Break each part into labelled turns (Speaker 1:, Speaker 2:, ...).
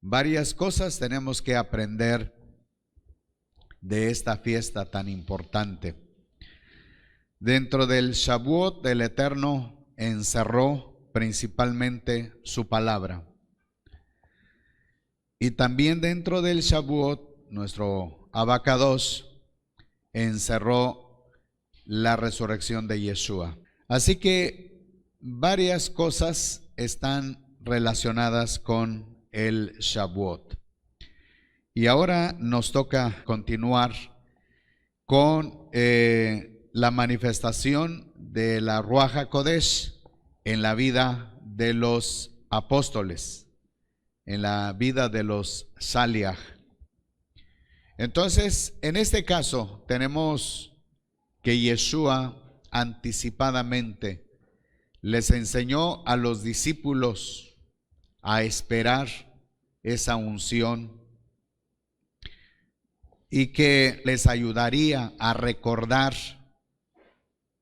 Speaker 1: Varias cosas tenemos que aprender de esta fiesta tan importante. Dentro del Shavuot, el Eterno encerró principalmente su palabra. Y también dentro del Shavuot, nuestro Abacados encerró la resurrección de Yeshua. Así que varias cosas están relacionadas con el Shavuot. Y ahora nos toca continuar con la manifestación de la Ruach HaKodesh en la vida de los apóstoles, en la vida de los Shaliach. Entonces, en este caso, tenemos que Yeshua anticipadamente les enseñó a los discípulos a esperar esa unción y que les ayudaría a recordar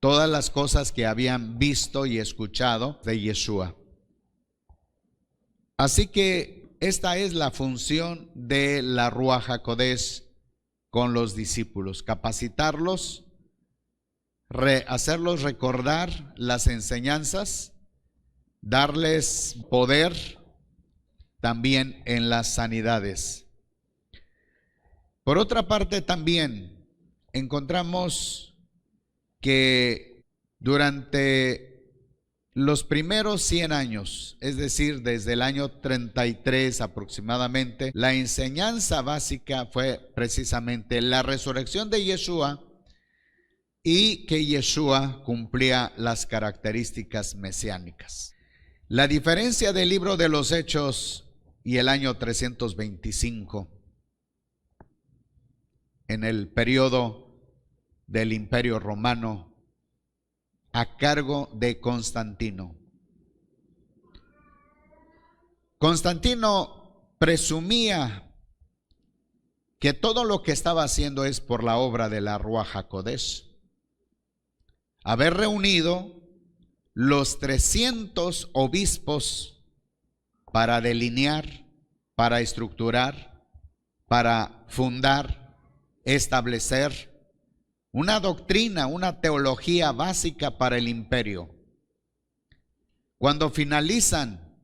Speaker 1: todas las cosas que habían visto y escuchado de Yeshua. Así que esta es la función de la Ruach HaKodesh con los discípulos: capacitarlos, hacerlos recordar las enseñanzas, darles poder también en las sanidades. Por otra parte, también encontramos que durante los primeros 100 años, es decir, desde el año 33 aproximadamente, la enseñanza básica fue precisamente la resurrección de Yeshua y que Yeshua cumplía las características mesiánicas. La diferencia del libro de los Hechos y el año 325, en el periodo del Imperio Romano a cargo de Constantino. Constantino presumía que todo lo que estaba haciendo es por la obra de la Ruach HaKodesh. Haber reunido los 300 obispos para delinear, para estructurar, para fundar, establecer una doctrina, una teología básica para el imperio. Cuando finalizan,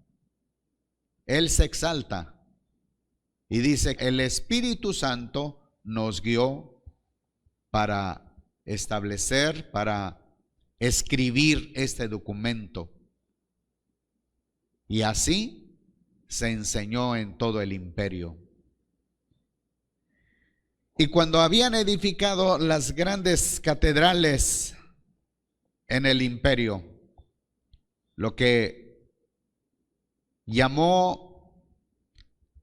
Speaker 1: él se exalta y dice: el Espíritu Santo nos guió para establecer, para escribir este documento. Y así se enseñó en todo el imperio. Y cuando habían edificado las grandes catedrales en el imperio, lo que llamó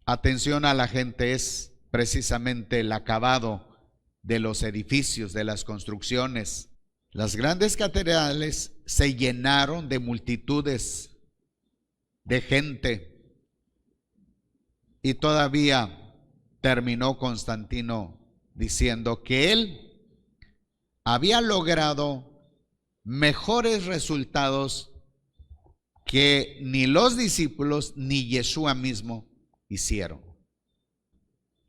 Speaker 1: atención a la gente es precisamente el acabado de los edificios, de las construcciones. Las grandes catedrales se llenaron de multitudes de gente y todavía terminó Constantino diciendo que él había logrado mejores resultados que ni los discípulos ni Yeshua mismo hicieron.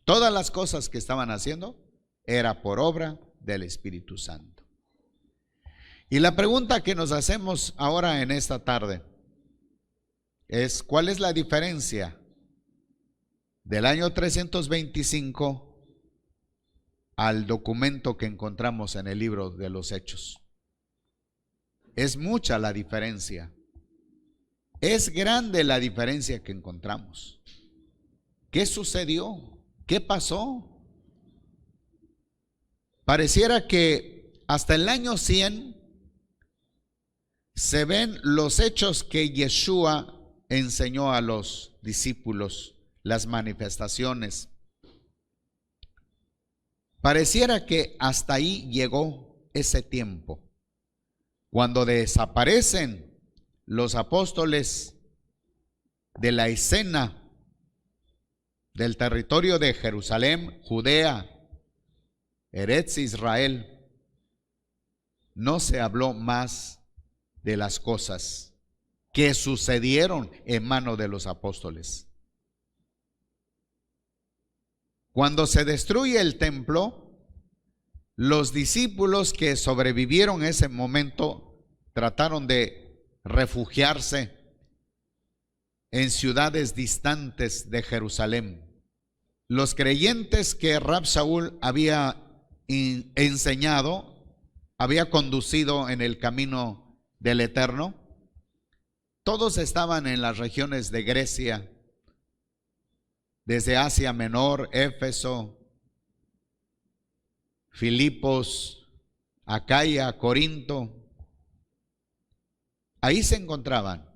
Speaker 1: Todas las cosas que estaban haciendo era por obra del Espíritu Santo. Y la pregunta que nos hacemos ahora en esta tarde es: ¿cuál es la diferencia del año 325 al documento que encontramos en el libro de los Hechos? Es mucha la diferencia. Es grande la diferencia que encontramos. ¿Qué sucedió? ¿Qué pasó? Pareciera que hasta el año 100 se ven los hechos que Yeshua enseñó a los discípulos, las manifestaciones. Pareciera que hasta ahí llegó ese tiempo. Cuando desaparecen los apóstoles de la escena del territorio de Jerusalén, Judea, Eretz Israel, no se habló más de las cosas que sucedieron en manos de los apóstoles. Cuando se destruye el templo, los discípulos que sobrevivieron ese momento trataron de refugiarse en ciudades distantes de Jerusalén. Los creyentes que Rab Saúl había enseñado, había conducido en el camino del Eterno, todos estaban en las regiones de Grecia, desde Asia Menor, Éfeso, Filipos, Acaya, Corinto. Ahí se encontraban.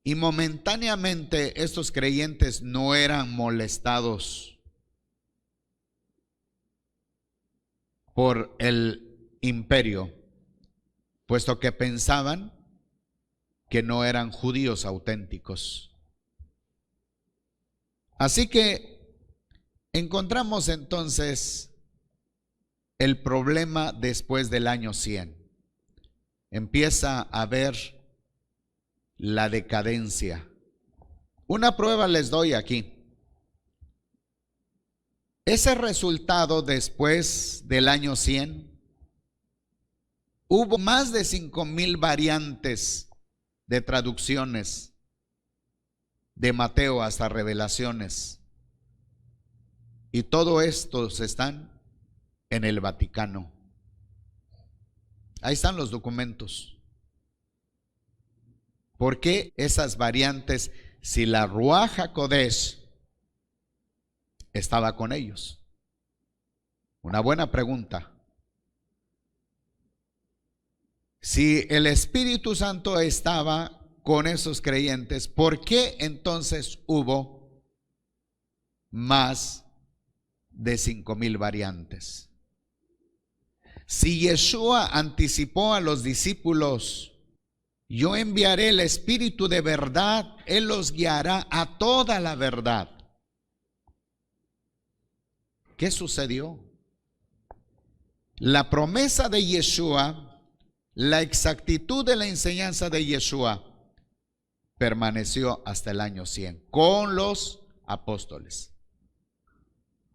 Speaker 1: Y momentáneamente estos creyentes no eran molestados por el imperio, puesto que pensaban que no eran judíos auténticos. Así que encontramos entonces el problema después del año 100. Empieza a haber la decadencia. Una prueba les doy aquí. Ese resultado después del año 100, hubo más de 5,000 variantes de traducciones de Mateo hasta Revelaciones. Y todo estos están en el Vaticano. Ahí están los documentos. ¿Por qué esas variantes si la Ruaj HaKodesh estaba con ellos? Una buena pregunta. Si el Espíritu Santo estaba con esos creyentes, ¿por qué entonces hubo más de 5,000 variantes? Si Yeshua anticipó a los discípulos: yo enviaré el Espíritu de verdad, Él los guiará a toda la verdad. ¿Qué sucedió? La promesa de Yeshua, la exactitud de la enseñanza de Yeshua permaneció hasta el año 100 con los apóstoles.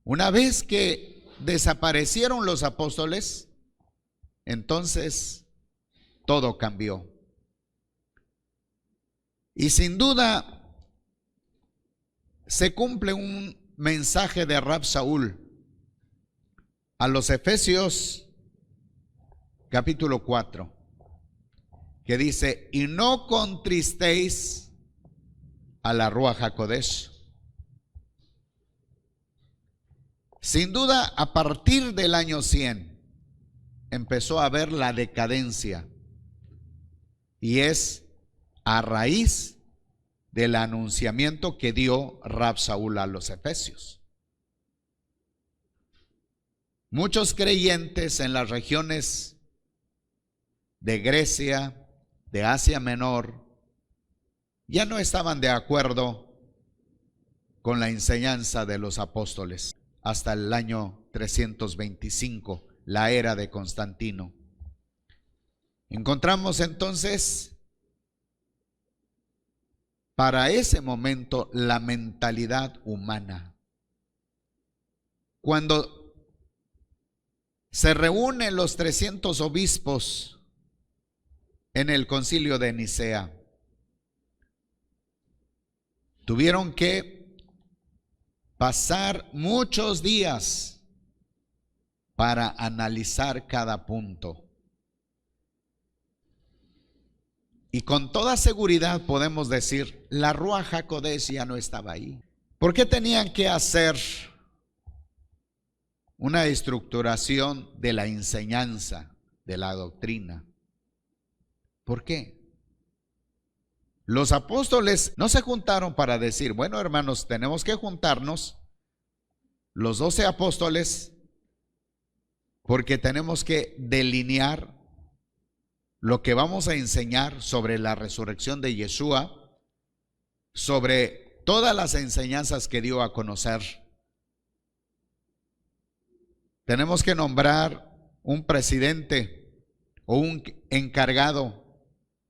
Speaker 1: Una vez que desaparecieron los apóstoles, entonces todo cambió. Y sin duda se cumple un mensaje de Rab Saúl a los Efesios capítulo 4, que dice: y no contristéis a la Ruaj HaKodesh. Sin duda, a partir del año 100 empezó a haber la decadencia, y es a raíz del anunciamiento que dio Rab Saúl a los efesios. Muchos creyentes en las regiones de Grecia, de Asia Menor, ya no estaban de acuerdo con la enseñanza de los apóstoles hasta el año 325, la era de Constantino. Encontramos entonces para ese momento la mentalidad humana. Cuando se reúnen los 300 obispos en el concilio de Nicea, tuvieron que pasar muchos días para analizar cada punto. Y con toda seguridad podemos decir, la Ruaj HaKodesh ya no estaba ahí. ¿Por qué tenían que hacer una estructuración de la enseñanza, de la doctrina? ¿Por qué? Los apóstoles no se juntaron para decir, bueno, hermanos, tenemos que juntarnos los 12 apóstoles porque tenemos que delinear lo que vamos a enseñar sobre la resurrección de Yeshua, sobre todas las enseñanzas que dio a conocer. Tenemos que nombrar un presidente o un encargado.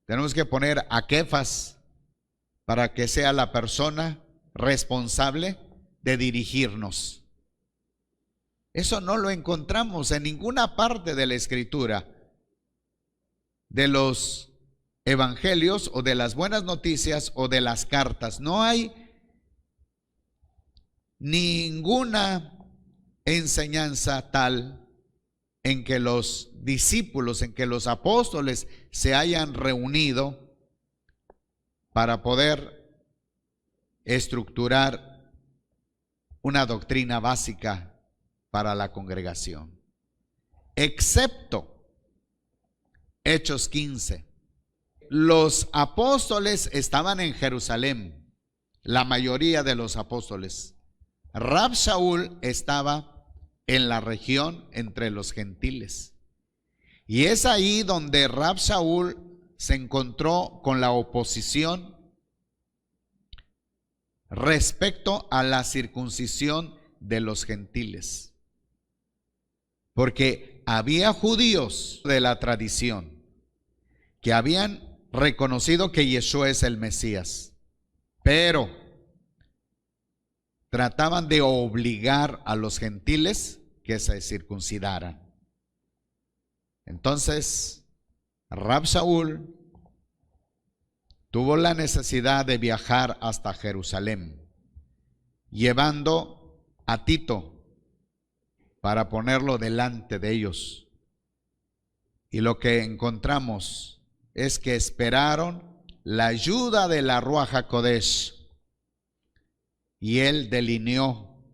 Speaker 1: Tenemos que poner a Kefas para que sea la persona responsable de dirigirnos. Eso no lo encontramos en ninguna parte de la Escritura, de los evangelios o de las buenas noticias o de las cartas. No hay ninguna enseñanza tal en que los discípulos, en que los apóstoles se hayan reunido para poder estructurar una doctrina básica para la congregación, excepto Hechos 15. Los apóstoles estaban en Jerusalén, la mayoría de los apóstoles. Rab Shaul estaba en la región entre los gentiles. Y es ahí donde Rab Shaul se encontró con la oposición respecto a la circuncisión de los gentiles. Porque había judíos de la tradición que habían reconocido que Yeshua es el Mesías, pero trataban de obligar a los gentiles que se circuncidaran. Entonces, Rab Shaul tuvo la necesidad de viajar hasta Jerusalén, llevando a Tito para ponerlo delante de ellos. Y lo que encontramos es que esperaron la ayuda de la Ruach HaKodesh, y él delineó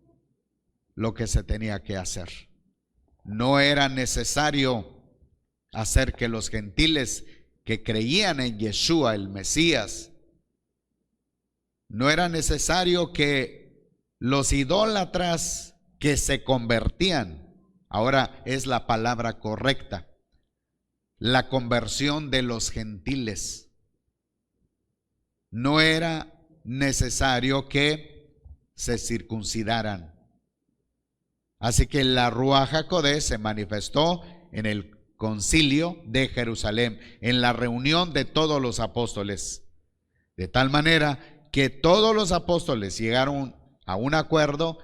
Speaker 1: lo que se tenía que hacer. No era necesario hacer que los gentiles que creían en Yeshua, el Mesías, no era necesario que los idólatras que se convertían, ahora es la palabra correcta, la conversión de los gentiles, no era necesario que se circuncidaran. Así que la Ruach HaKodesh se manifestó en el concilio de Jerusalén, en la reunión de todos los apóstoles, de tal manera que todos los apóstoles llegaron a un acuerdo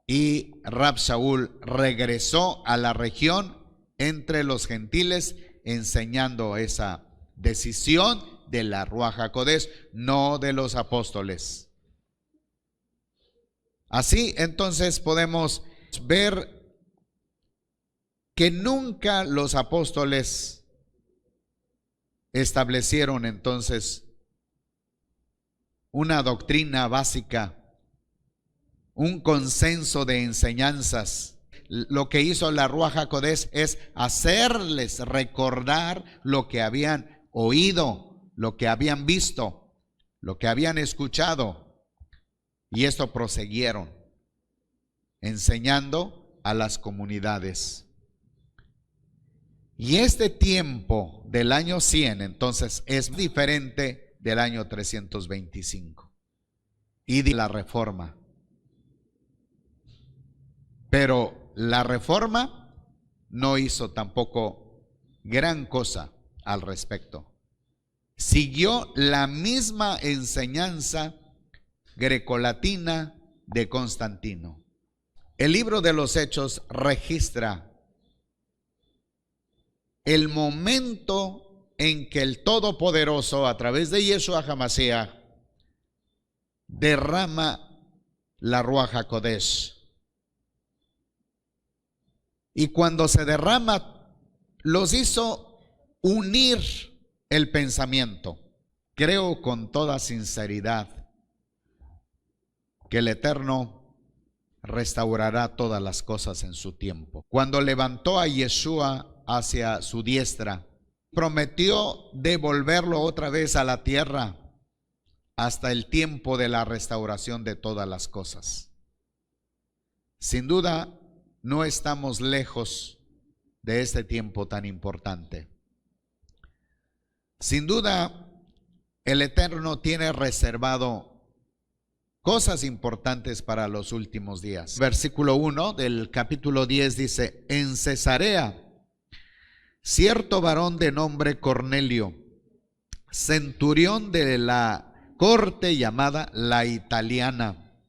Speaker 1: y Rab Shaul regresó a la región entre los gentiles enseñando esa decisión de la Ruach HaKodesh, no de los apóstoles. Así entonces podemos ver que nunca los apóstoles establecieron entonces una doctrina básica, un consenso de enseñanzas. Lo que hizo la Ruach HaKodesh es hacerles recordar lo que habían oído, lo que habían visto, lo que habían escuchado. Y esto prosiguieron enseñando a las comunidades. Y este tiempo del año 100 entonces es diferente del año 325 y de la reforma. Pero la reforma no hizo tampoco gran cosa al respecto. Siguió la misma enseñanza grecolatina de Constantino. El libro de los Hechos registra el momento en que el Todopoderoso, a través de Yeshua HaMashiach, derrama la Ruach HaKodesh. Y cuando se derrama, los hizo unir el pensamiento. Creo con toda sinceridad que el Eterno restaurará todas las cosas en su tiempo. Cuando levantó a Yeshua hacia su diestra, prometió devolverlo otra vez a la tierra hasta el tiempo de la restauración de todas las cosas. Sin duda, no estamos lejos de este tiempo tan importante. Sin duda, el Eterno tiene reservado cosas importantes para los últimos días. Versículo 1 del capítulo 10 dice: en Cesarea, cierto varón de nombre Cornelio, centurión de la corte llamada la Italiana,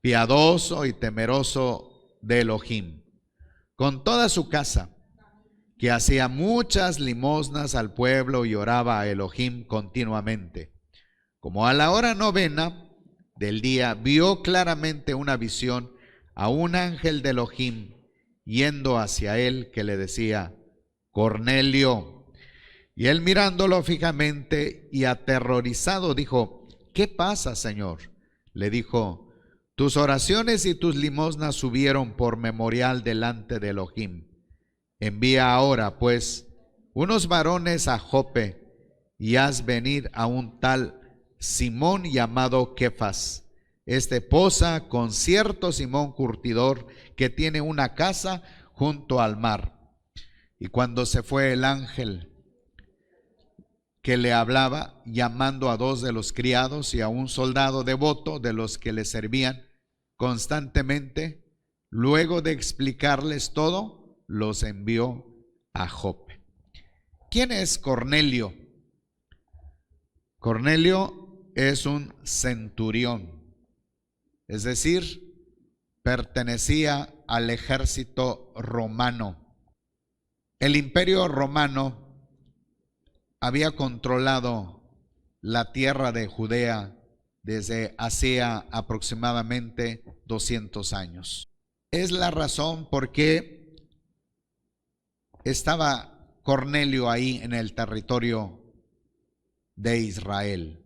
Speaker 1: piadoso y temeroso de Elohim, con toda su casa, que hacía muchas limosnas al pueblo y oraba a Elohim continuamente. Como a la hora novena del día, vio claramente una visión a un ángel de Elohim yendo hacia él, que le decía: Cornelio. Y él, mirándolo fijamente y aterrorizado, dijo: ¿Qué pasa, Señor? Le dijo: tus oraciones y tus limosnas subieron por memorial delante de Elohim. Envía ahora, pues, unos varones a Jope y haz venir a un tal Simón llamado Kefas. Este posa con cierto Simón curtidor que tiene una casa junto al mar. Y cuando se fue el ángel que le hablaba, llamando a dos de los criados y a un soldado devoto de los que le servían constantemente, luego de explicarles todo, los envió a Jope. ¿Quién es Cornelio? Cornelio es un centurión, es decir, pertenecía al ejército romano. El imperio romano había controlado la tierra de Judea desde hacía aproximadamente 200 años. Es la razón por qué estaba Cornelio ahí en el territorio de Israel.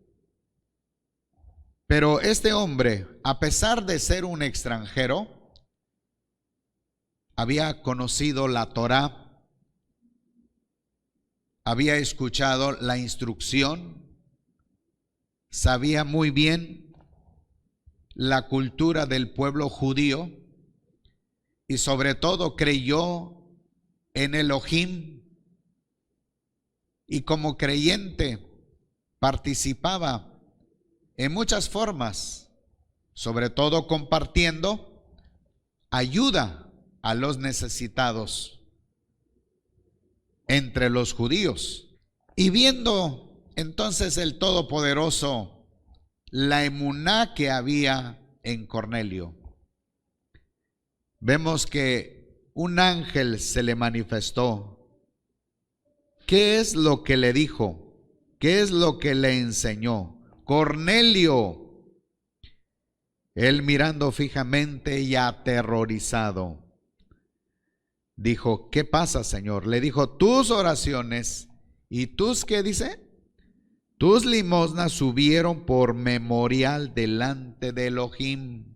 Speaker 1: Pero este hombre, a pesar de ser un extranjero, había conocido la Torá, había escuchado la instrucción, sabía muy bien la cultura del pueblo judío y sobre todo creyó en Elohim, y como creyente participaba en muchas formas, sobre todo compartiendo ayuda a los necesitados entre los judíos. Y viendo entonces el Todopoderoso la emuná que había en Cornelio, vemos que un ángel se le manifestó. ¿Qué es lo que le dijo? ¿Qué es lo que le enseñó? Cornelio. Él, mirando fijamente y aterrorizado, dijo: ¿qué pasa, Señor? Le dijo: tus oraciones y tus, ¿qué dice? Tus limosnas subieron por memorial delante de Elohim.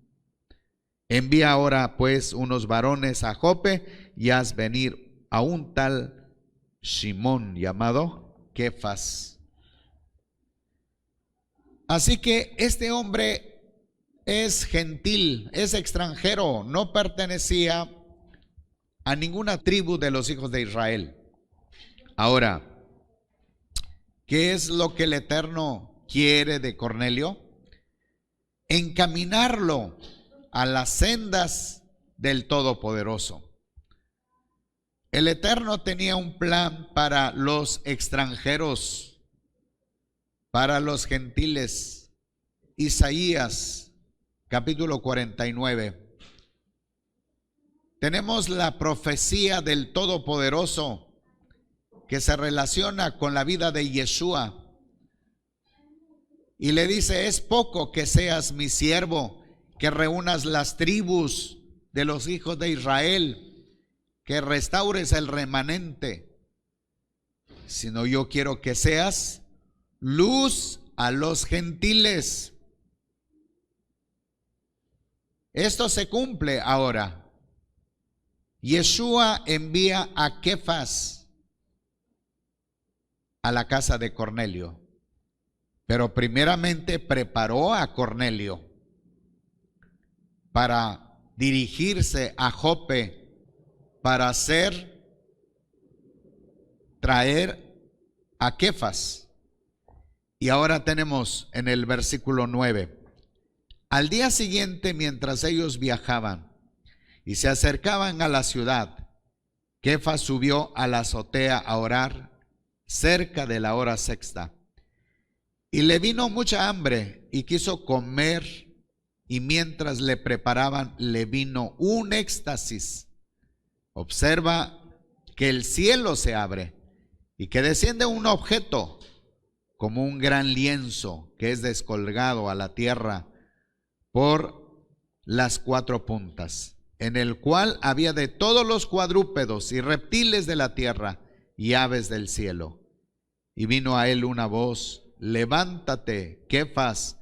Speaker 1: Envía ahora pues unos varones a Jope y haz venir a un tal Simón llamado Kefas. Así que este hombre es gentil, es extranjero, no pertenecía a ninguna tribu de los hijos de Israel. Ahora, ¿qué es lo que el Eterno quiere de Cornelio? Encaminarlo a las sendas del Todopoderoso. El Eterno tenía un plan para los extranjeros, para los gentiles. Isaías capítulo 49. Tenemos la profecía del Todopoderoso que se relaciona con la vida de Yeshua. Y le dice: es poco que seas mi siervo, que reúnas las tribus de los hijos de Israel, que restaures el remanente, sino yo quiero que seas luz a los gentiles. Esto se cumple ahora. Yeshua envía a Kefas a la casa de Cornelio, pero primeramente preparó a Cornelio para dirigirse a Jope para traer a Kefas. Y ahora tenemos en el versículo 9: al día siguiente, mientras ellos viajaban y se acercaban a la ciudad, Kefas subió a la azotea a orar cerca de la hora sexta. Y le vino mucha hambre y quiso comer y mientras le preparaban le vino un éxtasis. Observa que el cielo se abre y que desciende un objeto como un gran lienzo que es descolgado a la tierra por las 4 puntas, en el cual había de todos los cuadrúpedos y reptiles de la tierra y aves del cielo. Y vino a él una voz: levántate, Kefas,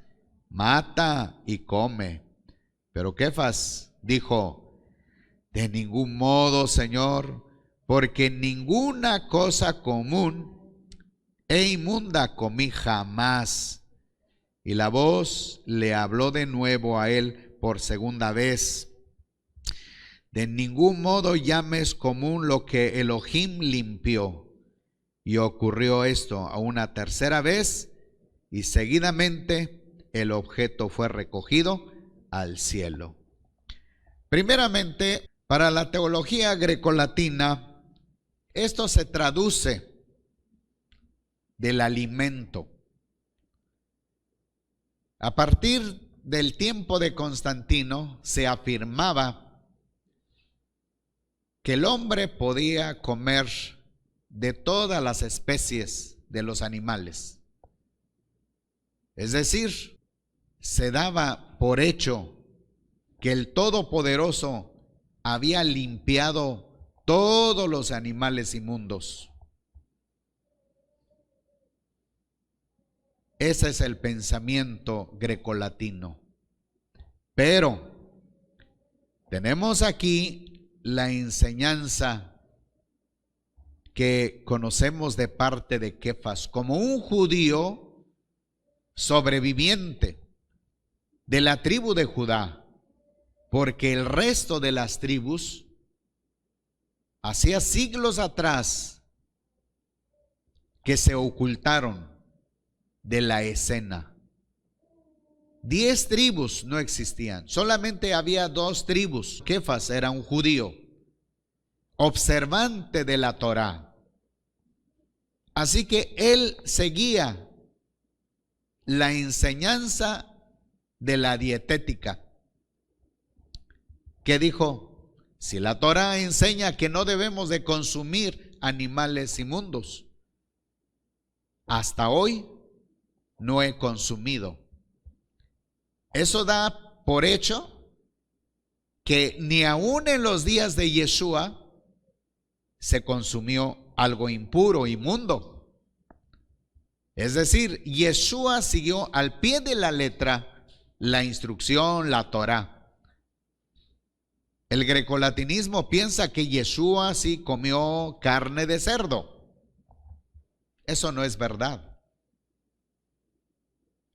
Speaker 1: mata y come. Pero Kefas dijo: de ningún modo, Señor, porque ninguna cosa común e inmunda comí jamás. Y la voz le habló de nuevo a él por segunda vez: de ningún modo llames común lo que Elohim limpió. Y ocurrió esto a una tercera vez, y seguidamente el objeto fue recogido al cielo. Primeramente, para la teología grecolatina, esto se traduce del alimento. A partir del tiempo de Constantino se afirmaba que el hombre podía comer de todas las especies de los animales. Es decir, se daba por hecho que el Todopoderoso había limpiado todos los animales inmundos. Ese es el pensamiento grecolatino. Pero tenemos aquí la enseñanza que conocemos de parte de Kefas como un judío sobreviviente de la tribu de Judá, porque el resto de las tribus hacía siglos atrás que se ocultaron de la escena. 10 tribus no existían, solamente había 2 tribus. Kefas era un judío observante de la Torá, así que él seguía la enseñanza de la dietética, que dijo: si la Torá enseña que no debemos de consumir animales inmundos, hasta hoy no he consumido. Eso da por hecho que ni aún en los días de Yeshua se consumió algo impuro, inmundo. Es decir, Yeshua siguió al pie de la letra la instrucción, la Torá. El grecolatinismo piensa que Yeshua sí comió carne de cerdo. Eso no es verdad.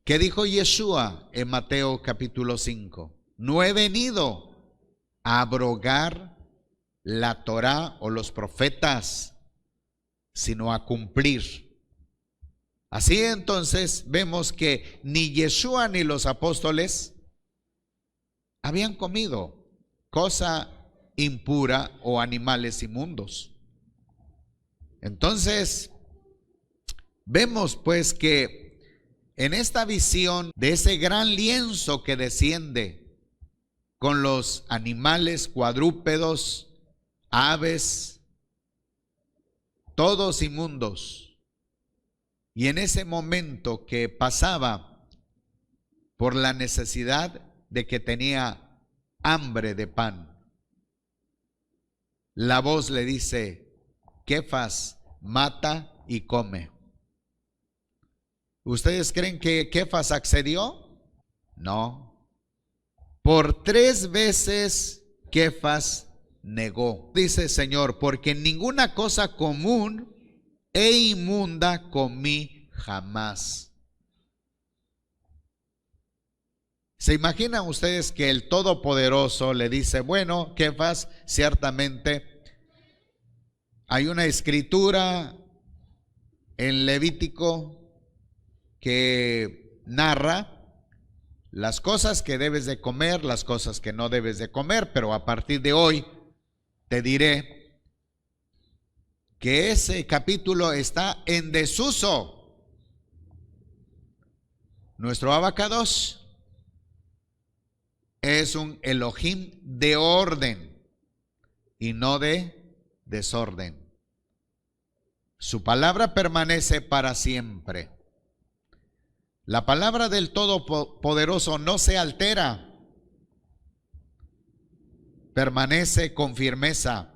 Speaker 1: ¿Qué dijo Yeshua en Mateo capítulo 5? No he venido a abrogar la Torá o los profetas, sino a cumplir. Así entonces vemos que ni Yeshua ni los apóstoles habían comido cosa impura o animales inmundos. Entonces vemos pues que en esta visión de ese gran lienzo que desciende con los animales cuadrúpedos, aves, todos inmundos, y en ese momento que pasaba por la necesidad de que tenía hambre de pan, la voz le dice: Kefas, mata y come. ¿Ustedes creen que Kefas accedió? No. Por 3 veces Kefas negó. Dice: Señor, porque ninguna cosa común e inmunda comí jamás. ¿Se imaginan ustedes que el Todopoderoso le dice: bueno, Kefas, ciertamente hay una escritura en Levítico que narra las cosas que debes de comer, las cosas que no debes de comer, pero a partir de hoy te diré que ese capítulo está en desuso. Nuestro abacados es un Elohim de orden y no de desorden. Su palabra permanece para siempre. La palabra del Todopoderoso no se altera, permanece con firmeza.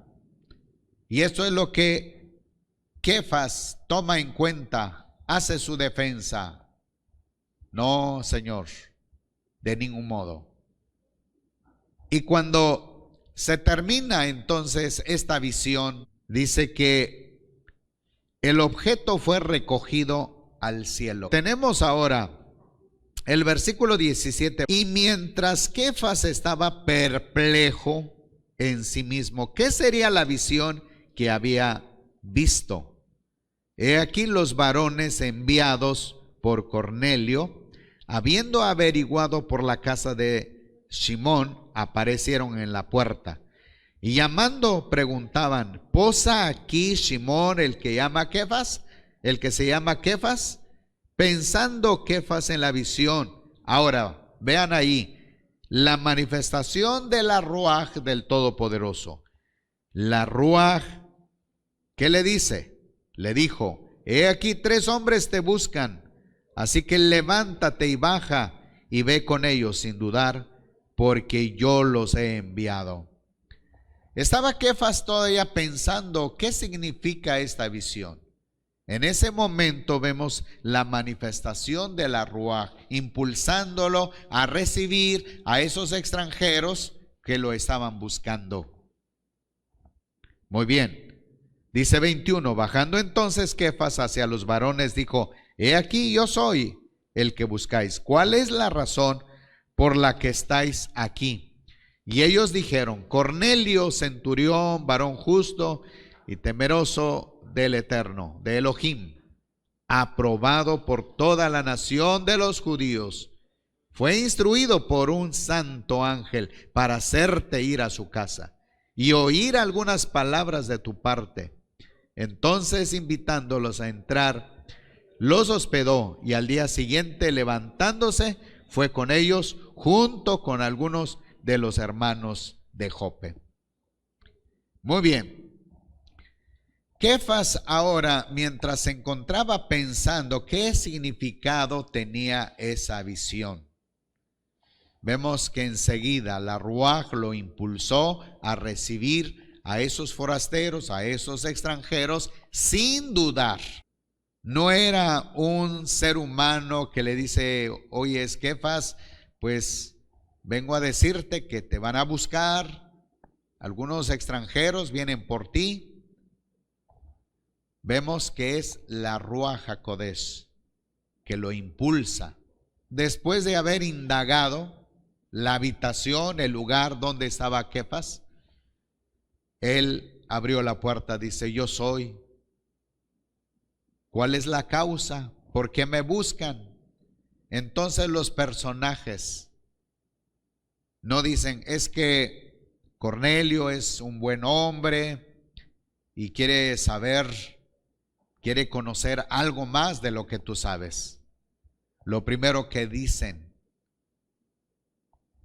Speaker 1: Y esto es lo que Kefas toma en cuenta, hace su defensa. No, Señor, de ningún modo. Y cuando se termina entonces esta visión, dice que el objeto fue recogido al cielo. Tenemos ahora el versículo 17. Y mientras Kefas estaba perplejo en sí mismo, ¿qué sería la visión que había visto? He aquí los varones enviados por Cornelio, habiendo averiguado por la casa de Simón, aparecieron en la puerta. Y llamando preguntaban, ¿posa aquí Simón el que llama Kefas? El que se llama Kefas, pensando Kefas en la visión. Ahora, vean ahí, la manifestación de la Ruaj del Todopoderoso. La Ruaj, ¿qué le dice? Le dijo, he aquí 3 hombres te buscan, así que levántate y baja y ve con ellos sin dudar, porque yo los he enviado. Estaba Kefas todavía pensando qué significa esta visión. En ese momento vemos la manifestación de la Ruaj, impulsándolo a recibir a esos extranjeros que lo estaban buscando. Muy bien, dice 21, bajando entonces Kefas hacia los varones, dijo, he aquí yo soy el que buscáis. ¿Cuál es la razón por la que estáis aquí? Y ellos dijeron, Cornelio, centurión, varón justo y temeroso del Eterno, de Elohim, aprobado por toda la nación de los judíos, fue instruido por un santo ángel para hacerte ir a su casa y oír algunas palabras de tu parte. Entonces, invitándolos a entrar, los hospedó y al día siguiente, levantándose, fue con ellos junto con algunos de los hermanos de Jope. Muy bien. Kefas ahora, mientras se encontraba pensando qué significado tenía esa visión, vemos que enseguida la Ruaj lo impulsó a recibir a esos forasteros, a esos extranjeros, sin dudar. No era un ser humano que le dice, oye, Kefas, pues vengo a decirte que te van a buscar, algunos extranjeros vienen por ti. Vemos que es la Ruaj HaKodesh que lo impulsa. Después de haber indagado la habitación, el lugar donde estaba Kefas, él abrió la puerta, dice, yo soy. ¿Cuál es la causa? ¿Por qué me buscan? Entonces los personajes no dicen, es que Cornelio es un buen hombre y quiere saber, quiere conocer algo más de lo que tú sabes. Lo primero que dicen,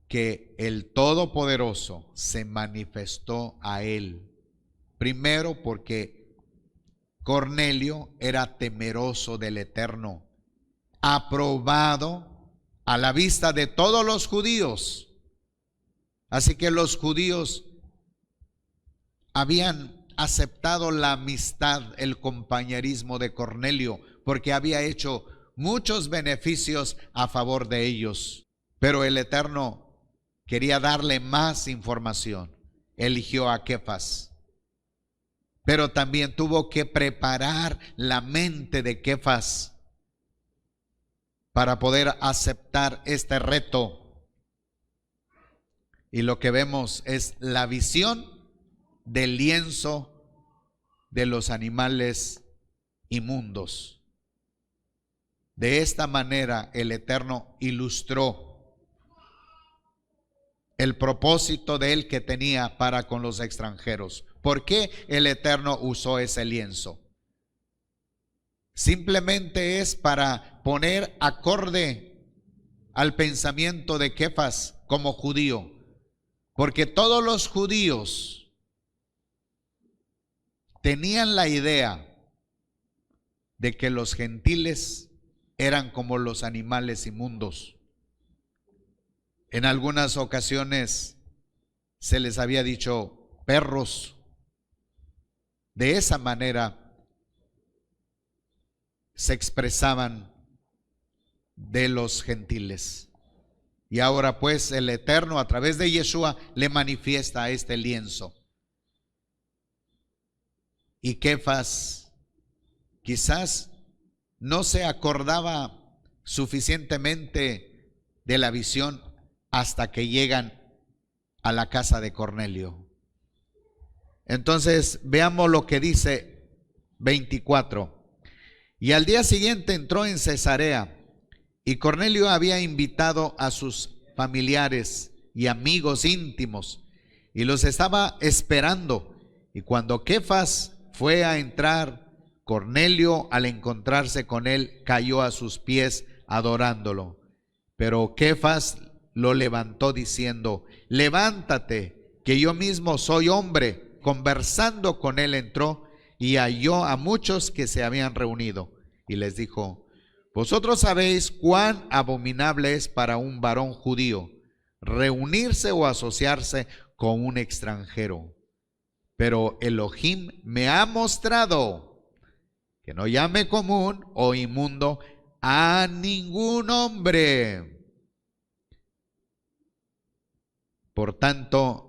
Speaker 1: que el Todopoderoso se manifestó a él. Primero porque Cornelio era temeroso del Eterno, aprobado a la vista de todos los judíos. Así que los judíos habían aceptado la amistad, el compañerismo de Cornelio, porque había hecho muchos beneficios a favor de ellos. Pero el Eterno quería darle más información. Eligió a Kefas. Pero también tuvo que preparar la mente de Kefas para poder aceptar este reto. Y lo que vemos es la visión del lienzo de los animales inmundos. De esta manera el Eterno ilustró el propósito de él que tenía para con los extranjeros. ¿Por qué el Eterno usó ese lienzo? Simplemente es para poner acorde al pensamiento de Kefas como judío, porque todos los judíos tenían la idea de que los gentiles eran como los animales inmundos. En algunas ocasiones se les había dicho perros. De esa manera se expresaban de los gentiles. Y ahora pues el Eterno a través de Yeshua le manifiesta este lienzo. Y Kefas quizás no se acordaba suficientemente de la visión hasta que llegan a la casa de Cornelio. Entonces veamos lo que dice 24. Y al día siguiente entró en Cesarea, y Cornelio había invitado a sus familiares y amigos íntimos, y los estaba esperando. Y cuando Kefas fue a entrar, Cornelio, al encontrarse con él, cayó a sus pies adorándolo. Pero Kefas lo levantó diciendo: levántate, que yo mismo soy hombre. Conversando con él entró y halló a muchos que se habían reunido, y les dijo: vosotros sabéis cuán abominable es para un varón judío reunirse o asociarse con un extranjero. Pero Elohim me ha mostrado que no llame común o inmundo a ningún hombre. Por tanto,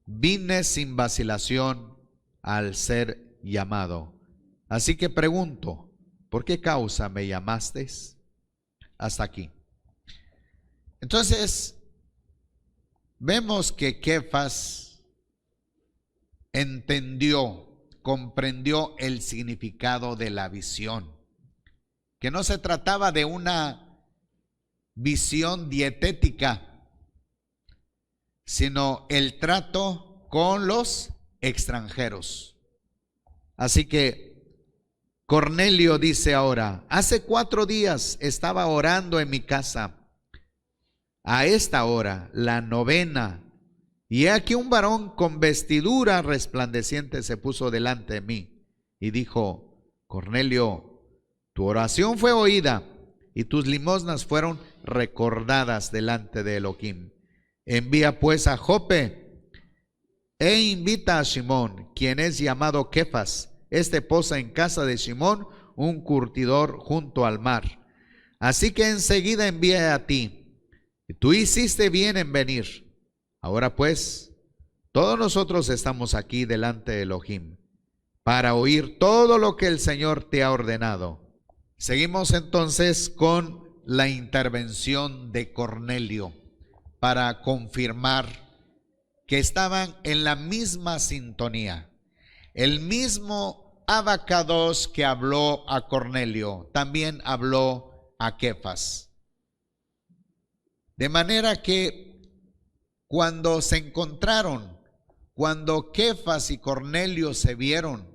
Speaker 1: vine sin vacilación al ser llamado. Así que pregunto, ¿por qué causa me llamasteis? Hasta aquí. Entonces, vemos que Kefas entendió, comprendió el significado de la visión, que no se trataba de una visión dietética, sino el trato con los extranjeros. Así que Cornelio dice ahora: hace 4 días estaba orando en mi casa, a esta hora, la 9, y he aquí un varón con vestidura resplandeciente se puso delante de mí y dijo: Cornelio, tu oración fue oída y tus limosnas fueron recordadas delante de Elohim. Envía pues a Jope e invita a Simón, quien es llamado Kefas. Este posa en casa de Simón, un curtidor junto al mar. Así que enseguida envié a ti, y tú hiciste bien en venir. Ahora pues, todos nosotros estamos aquí delante de Elohim para oír todo lo que el Señor te ha ordenado. Seguimos entonces con la intervención de Cornelio para confirmar que estaban en la misma sintonía. El mismo Abacados que habló a Cornelio, también habló a Kefas. De manera que cuando se encontraron, cuando Kefas y Cornelio se vieron,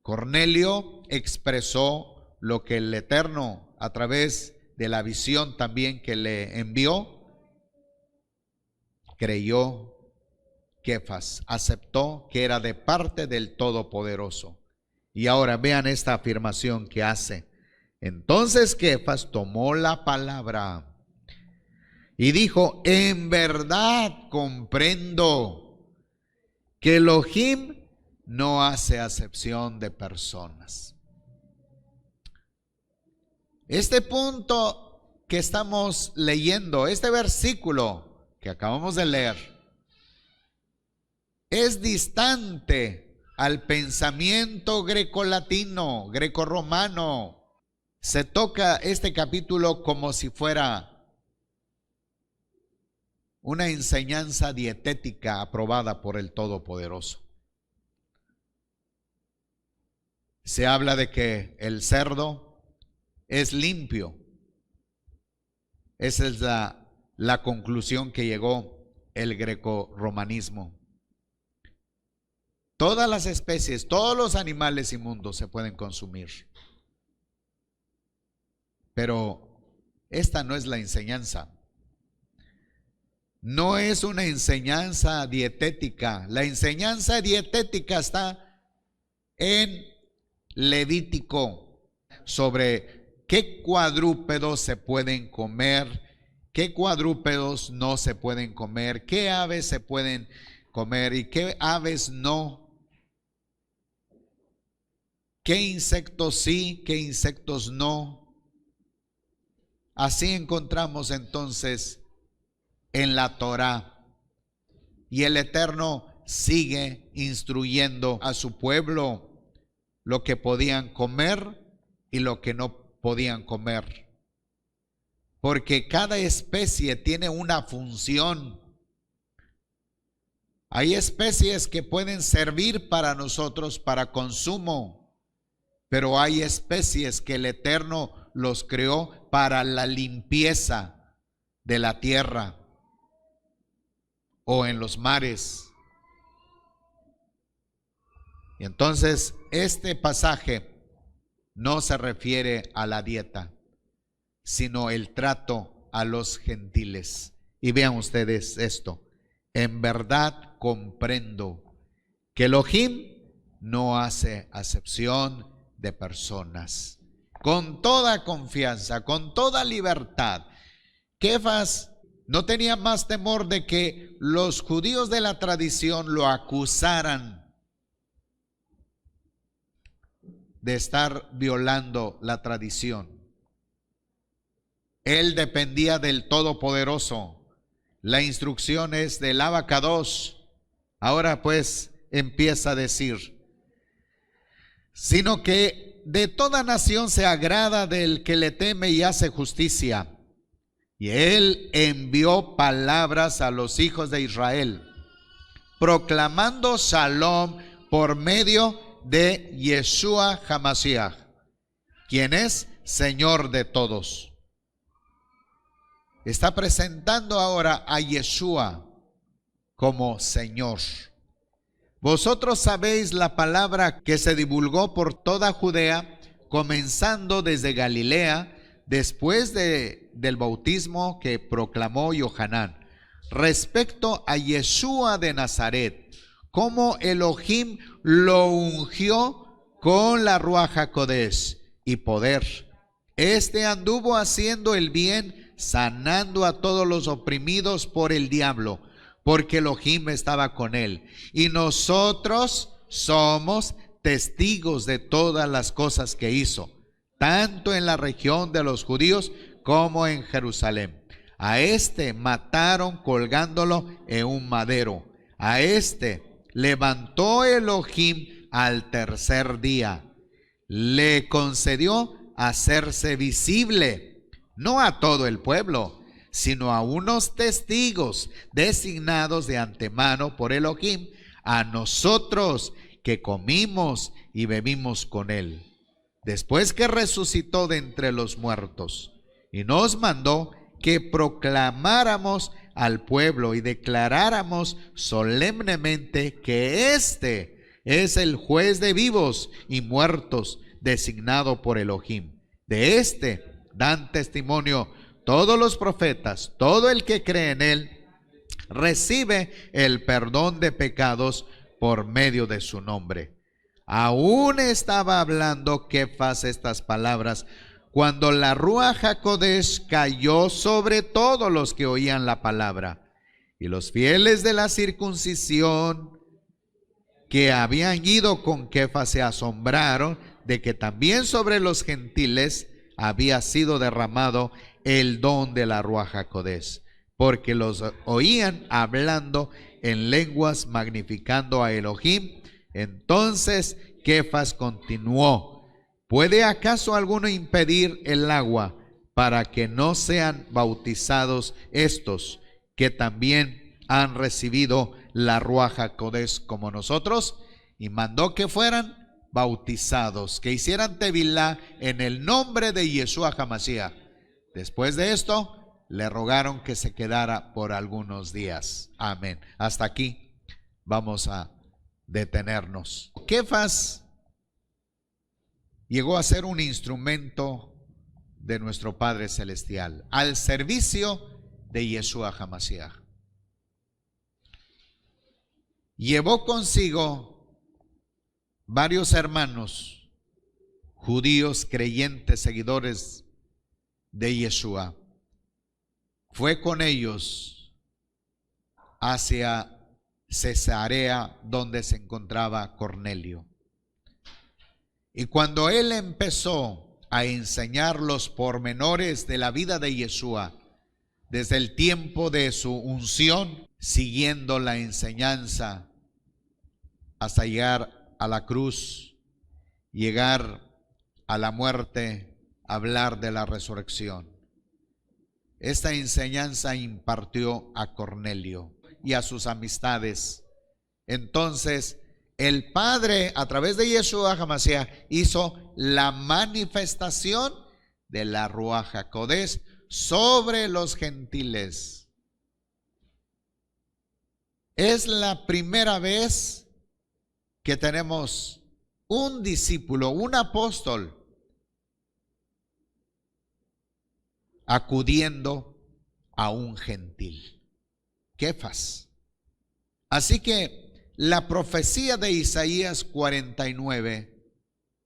Speaker 1: Cornelio expresó lo que el Eterno, a través de la visión también que le envió, creyó. Kefas aceptó que era de parte del Todopoderoso. Y ahora vean esta afirmación que hace. Entonces Kefas tomó la palabra y dijo: en verdad comprendo que Elohim no hace acepción de personas. Este punto que estamos leyendo, este versículo que acabamos de leer, es distante al pensamiento grecolatino, grecorromano. Se toca este capítulo como si fuera una enseñanza dietética aprobada por el Todopoderoso. Se habla de que el cerdo es limpio. Esa es la conclusión que llegó el grecorromanismo. Todas las especies, todos los animales inmundos se pueden consumir. Pero esta no es la enseñanza. No es una enseñanza dietética. La enseñanza dietética está en Levítico sobre qué cuadrúpedos se pueden comer, qué cuadrúpedos no se pueden comer, qué aves se pueden comer y qué aves no, qué insectos sí, qué insectos no. Así encontramos entonces en la Torá, y el Eterno sigue instruyendo a su pueblo lo que podían comer y lo que no podían comer, porque cada especie tiene una función. Hay especies que pueden servir para nosotros para consumo, pero hay especies que el Eterno los creó para la limpieza de la tierra o en los mares. Y entonces este pasaje no se refiere a la dieta, sino el trato a los gentiles. Y vean ustedes esto: en verdad comprendo que Elohim no hace acepción de personas. Con toda confianza, con toda libertad, Kefas no tenía más temor de que los judíos de la tradición lo acusaran de estar violando la tradición. Él dependía del Todopoderoso. La instrucción es del Abacados. Ahora pues empieza a decir: sino que de toda nación se agrada del que le teme y hace justicia. Y él envió palabras a los hijos de Israel, proclamando Shalom por medio de Yeshua HaMashiach, quien es Señor de todos. Está presentando ahora a Yeshua como Señor. Vosotros sabéis la palabra que se divulgó por toda Judea, comenzando desde Galilea, después del bautismo que proclamó Yohanan, respecto a Yeshua de Nazaret, cómo Elohim lo ungió con la Ruach HaKodesh y poder. Este anduvo haciendo el bien, sanando a todos los oprimidos por el diablo, porque Elohim estaba con él. Y nosotros somos testigos de todas las cosas que hizo, tanto en la región de los judíos como en Jerusalén. A este mataron colgándolo en un madero. A este levantó Elohim al tercer día. Le concedió hacerse visible, no a todo el pueblo, sino a unos testigos designados de antemano por Elohim, a nosotros que comimos y bebimos con él, después que resucitó de entre los muertos, y nos mandó que proclamáramos al pueblo y declaráramos solemnemente que este es el juez de vivos y muertos designado por Elohim. De este dan testimonio todos los profetas. Todo el que cree en él recibe el perdón de pecados por medio de su nombre. Aún estaba hablando Kefas estas palabras cuando la Ruach HaKodesh cayó sobre todos los que oían la palabra. Y los fieles de la circuncisión que habían ido con Kefas se asombraron de que también sobre los gentiles había sido derramado el don de la Ruach HaKodesh, porque los oían hablando en lenguas magnificando a Elohim. Entonces Kefas continuó: ¿puede acaso alguno impedir el agua para que no sean bautizados estos que también han recibido la Ruach HaKodesh como nosotros? Y mandó que fueran bautizados, que hicieran tevilá en el nombre de Yeshua HaMashiach. Después de esto, le rogaron que se quedara por algunos días. Amén. Hasta aquí vamos a detenernos. Kefas llegó a ser un instrumento de nuestro Padre Celestial, al servicio de Yeshua HaMashiach. Llevó consigo varios hermanos judíos creyentes, seguidores de Yeshua. Fue con ellos hacia Cesarea, donde se encontraba Cornelio. Y cuando él empezó a enseñar los pormenores de la vida de Yeshua, desde el tiempo de su unción, siguiendo la enseñanza hasta llegar a la cruz, llegar a la muerte, hablar de la resurrección. Esta enseñanza impartió a Cornelio y a sus amistades. Entonces, el Padre, a través de Yeshua HaMashiach, hizo la manifestación de la Ruach HaKodesh sobre los gentiles. Es la primera vez que tenemos un discípulo, un apóstol, acudiendo a un gentil, Kefas. Así que la profecía de Isaías 49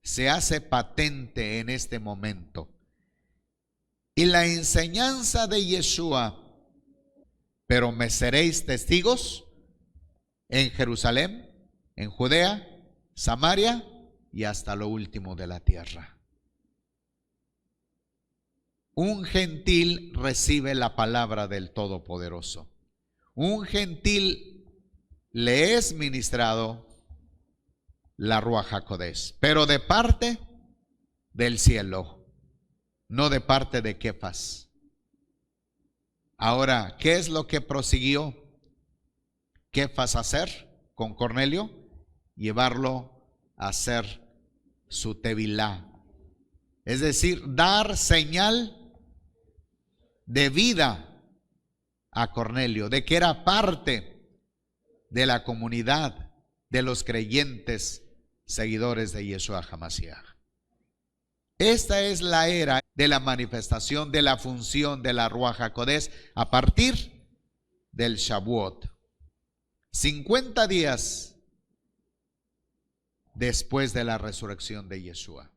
Speaker 1: se hace patente en este momento. Y la enseñanza de Yeshua: pero me seréis testigos en Jerusalén, en Judea, Samaria y hasta lo último de la tierra. Un gentil recibe la palabra del Todopoderoso. Un gentil le es ministrado la Ruach HaKodesh, pero de parte del cielo, no de parte de Kefas. Ahora, ¿qué es lo que prosiguió Kefas a hacer con Cornelio? Llevarlo a hacer su tevilá, es decir, dar señal de vida a Cornelio, de que era parte de la comunidad de los creyentes seguidores de Yeshua HaMashiach. Esta es la era de la manifestación de la función de la Ruach HaKodesh a partir del Shavuot, 50 días después de la resurrección de Yeshua.